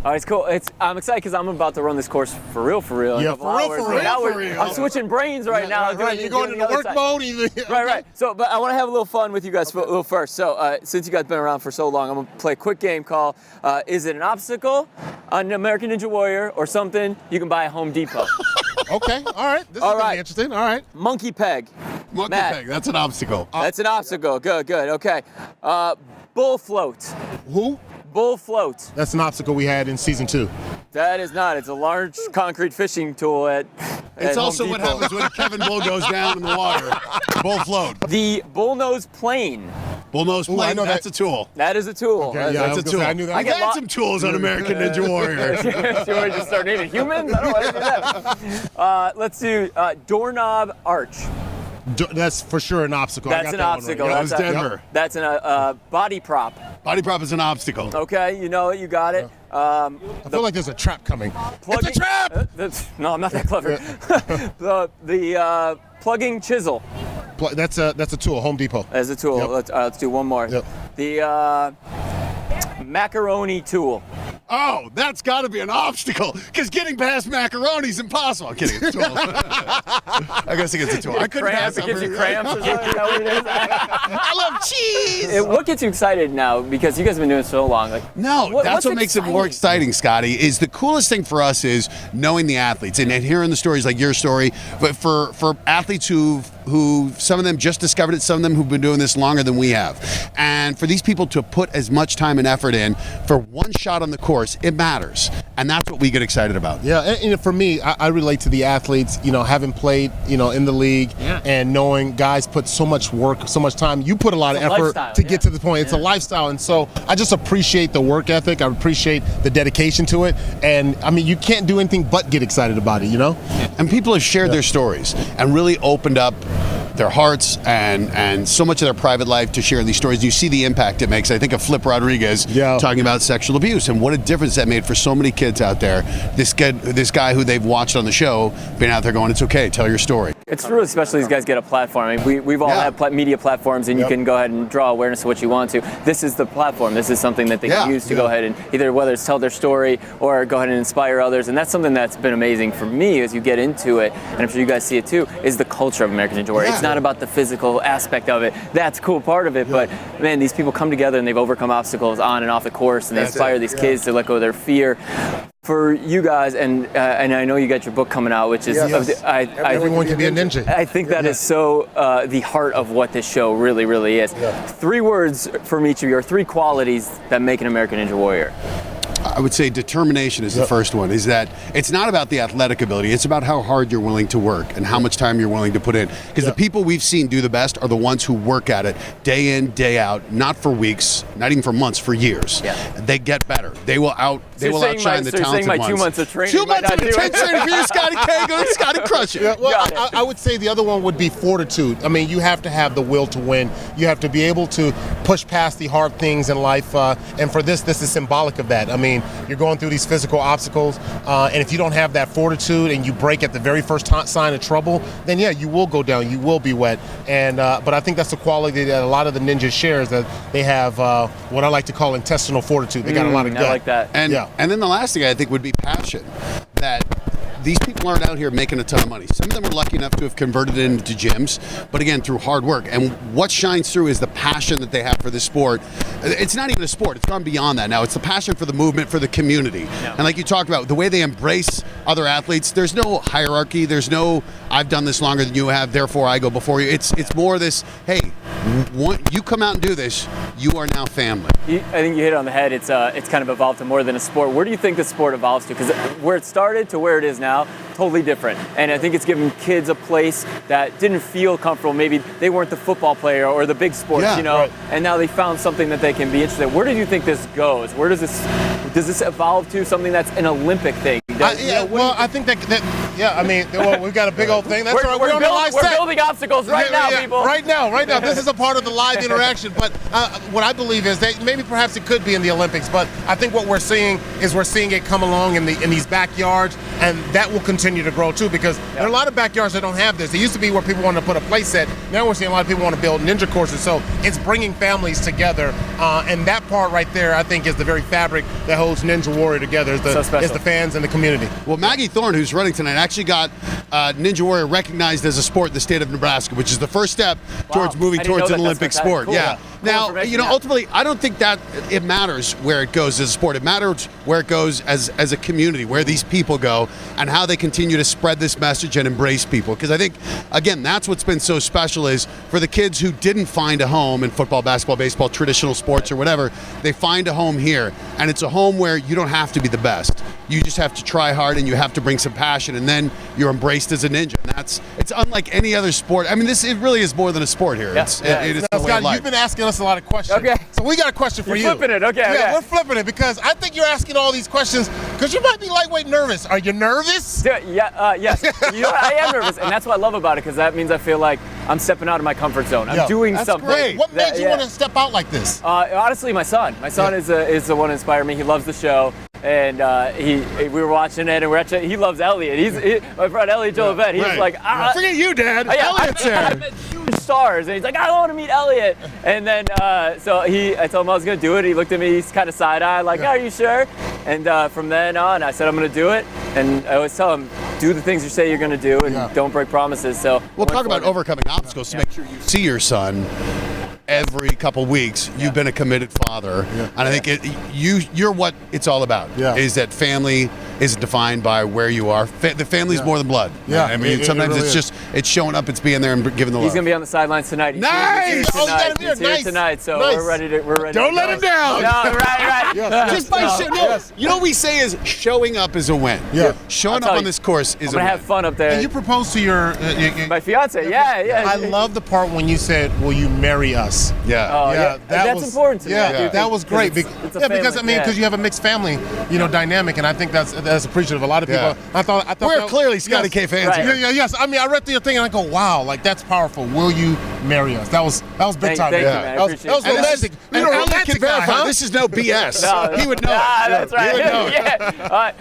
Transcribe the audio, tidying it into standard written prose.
All right, it's cool. I'm excited because I'm about to run this course for real. Yeah, For real. I'm switching brains right now. Right. You're going into work mode. Right. So, but I want to have a little fun with you guys a little first. So, since you guys been around for so long, I'm gonna play a quick game called "Is it an obstacle, an American Ninja Warrior, or something you can buy at Home Depot?" Okay. All right. This is gonna be interesting. All right. Monkey peg. Monkey Matt. peg. That's an obstacle. That's an obstacle. Good. Okay. Bull float. Who? Bull float. That's an obstacle we had in season 2. That is not. It's a large concrete fishing tool at It's Home also what Depot. happens when Kevin Bull goes down in the water. Bull float. The bullnose plane. Bullnose I plane. know That's a tool. That is a tool. Okay, yeah, That's a tool. I knew that. We've had some tools on American Ninja Warrior. Do you want to just start naming humans? I don't want to do that. Let's do doorknob arch. That's for sure an obstacle. That's an obstacle. That was That's Denver. That's an body prop. Body prop is an obstacle. Okay, you know it. You got it. I feel like there's a trap coming. It's a trap! No, I'm not that clever. the plugging chisel. That's a tool. Home Depot. As a tool. Yep. Let's do one more. Yep. The macaroni tool. Oh, that's got to be an obstacle, because getting past macaroni is impossible. I'm kidding. It's a tool. I guess it's a tool. I couldn't pass It gives you over- cramps or something. Is that what it is? I love cheese. What gets you excited now? Because you guys have been doing it so long. Like, No, what's that's what makes it more exciting, Scotty, is the coolest thing for us is knowing the athletes and hearing the stories like your story, but for athletes who some of them just discovered it, some of them who've been doing this longer than we have. And for these people to put as much time and effort in for one shot on the course, it matters. And that's what we get excited about. Yeah, and for me, I relate to the athletes, having played, in the league and knowing guys put so much work, so much time. You put a lot of effort to get to the point. It's a lifestyle. And so I just appreciate the work ethic. I appreciate the dedication to it. And I mean, you can't do anything but get excited about it, And people have shared their stories and really opened up their hearts and so much of their private life to share these stories. You see the impact it makes. I think of Flip Rodriguez talking about sexual abuse and what a difference that made for so many kids out there. This guy who they've watched on the show being out there going, it's okay, tell your story. It's really special these guys get a platform. I mean, we've all had media platforms, and you can go ahead and draw awareness of what you want to. This is the platform. This is something that they can use to go ahead and either whether it's tell their story or go ahead and inspire others. And that's something that's been amazing for me as you get into it, and I'm sure you guys see it too, is the culture of American Ninja Warrior. It's not about the physical aspect of it. That's a cool part of it, but man, these people come together and they've overcome obstacles on and off the course, and they inspire these kids to let go of their fear. For you guys, and I know you got your book coming out, which is everyone can be a ninja. I think that is so the heart of what this show really, really is. 3 words from each of you, or 3 qualities that make an American Ninja Warrior. I would say determination is the first one, is that it's not about the athletic ability, it's about how hard you're willing to work and how much time you're willing to put in. Because the people we've seen do the best are the ones who work at it day in, day out, not for weeks, not even for months, for years. They get better. They will outshine the talented ones. 2 months of training. 2 months of intense training for you, Scotty K. Go, Scotty, crush it. I would say the other one would be fortitude. I mean, you have to have the will to win. You have to be able to push past the hard things in life. And for this is symbolic of that. I mean, you're going through these physical obstacles, and if you don't have that fortitude and you break at the very first sign of trouble, then you will go down. You will be wet. And but I think that's the quality that a lot of the ninjas shares, that they have what I like to call intestinal fortitude. They got a lot of gut. I like that. And then the last thing I think would be passion. That these people aren't out here making a ton of money. Some of them are lucky enough to have converted it into gyms, but again, through hard work. And what shines through is the passion that they have for this sport. It's not even a sport, it's gone beyond that now. It's the passion for the movement, for the community. And like you talked about, the way they embrace other athletes, there's no hierarchy, there's no, I've done this longer than you have, therefore I go before you. It's more this, hey, you come out and do this, you are now family. I think you hit it on the head. It's kind of evolved to more than a sport. Where do you think the sport evolves to? Because where it started to where it is now, totally different. And I think it's given kids a place that didn't feel comfortable. Maybe they weren't the football player or the big sports, and now they found something that they can be interested in. Where do you think this goes? Where does this evolve to? Something that's an Olympic thing? I think that Yeah. I mean, well, we've got a big old thing. That's right. We're on the live We're set. building obstacles right now, people. Right now. This is a part of the live interaction. But what I believe is that maybe perhaps it could be in the Olympics. But I think what we're seeing it come along in these backyards, and that will continue to grow too, because there are a lot of backyards that don't have this. It used to be where people wanted to put a play set. Now we're seeing a lot of people want to build ninja courses. So it's bringing families together, and that part right there, I think, is the very fabric that holds Ninja Warrior together. Is the fans and the community. Well, Maggie Thorne, who's running tonight, actually got Ninja Warrior recognized as a sport in the state of Nebraska, which is the first step towards moving towards an Olympic sport. Cool. Yeah. Cool Now, ultimately, I don't think that it matters where it goes as a sport. It matters where it goes as a community, where these people go, and how they continue to spread this message and embrace people. Because I think, again, that's what's been so special is for the kids who didn't find a home in football, basketball, baseball, traditional sports, or whatever, they find a home here. And it's a home where you don't have to be the best. You just have to try hard, and you have to bring some passion, and then you're embraced as a ninja. And it's unlike any other sport. I mean, it really is more than a sport here. Yeah. It is the way of Scott, life. you've been asking us a lot of questions. Okay. So we got a question for you. Flipping it. Okay. Yeah, we're flipping it because I think you're asking all these questions because you might be lightweight nervous. Are you nervous? Yes. I am nervous, and that's what I love about it, because that means I feel like I'm stepping out of my comfort zone. I'm doing that's something. Great. What made you want to step out like this? Honestly, my son. My son is the one who inspired me. He loves the show, and we were watching it, and he loves Elliot. My friend Elliot Jolivet. He's like, forget you, Dad. Elliot's I there. met huge stars, and he's like, I want to meet Elliot. And then I told him I was gonna do it. He looked at me, he's kind of side-eyed, like, are you sure? And from then on, I said I'm gonna do it, and I always tell him, do the things you say you're gonna do, and don't break promises. So we'll talk about overcoming obstacles to make sure you see your son every couple weeks. You've been a committed father, and I think you're what it's all about. Is that family isn't defined by where you are. The family's more than blood. I mean, sometimes it really it's just it's showing up, it's being there and giving the love. He's gonna be on the sidelines tonight. Nice. He's here tonight. So we're ready to. Don't let him down. No, right. Just by you know what we say is showing up is a win. Showing up on this course is a win. I'm gonna have fun up there. And you proposed to your my fiance. Yeah. I love the part when you said, "Will you marry us?" That's important to me. That was great. Because because you have a mixed family, dynamic, and I think that's appreciative of a lot of people. I thought we're clearly Scotty K fans. Right. Yes. I mean, I read through your thing and I go, wow, like that's powerful. Will you marry us? That was big time. Thank you, man. I appreciate it. That was romantic. And Elliot can verify this is no BS. He would know. That's right. He would know. All right.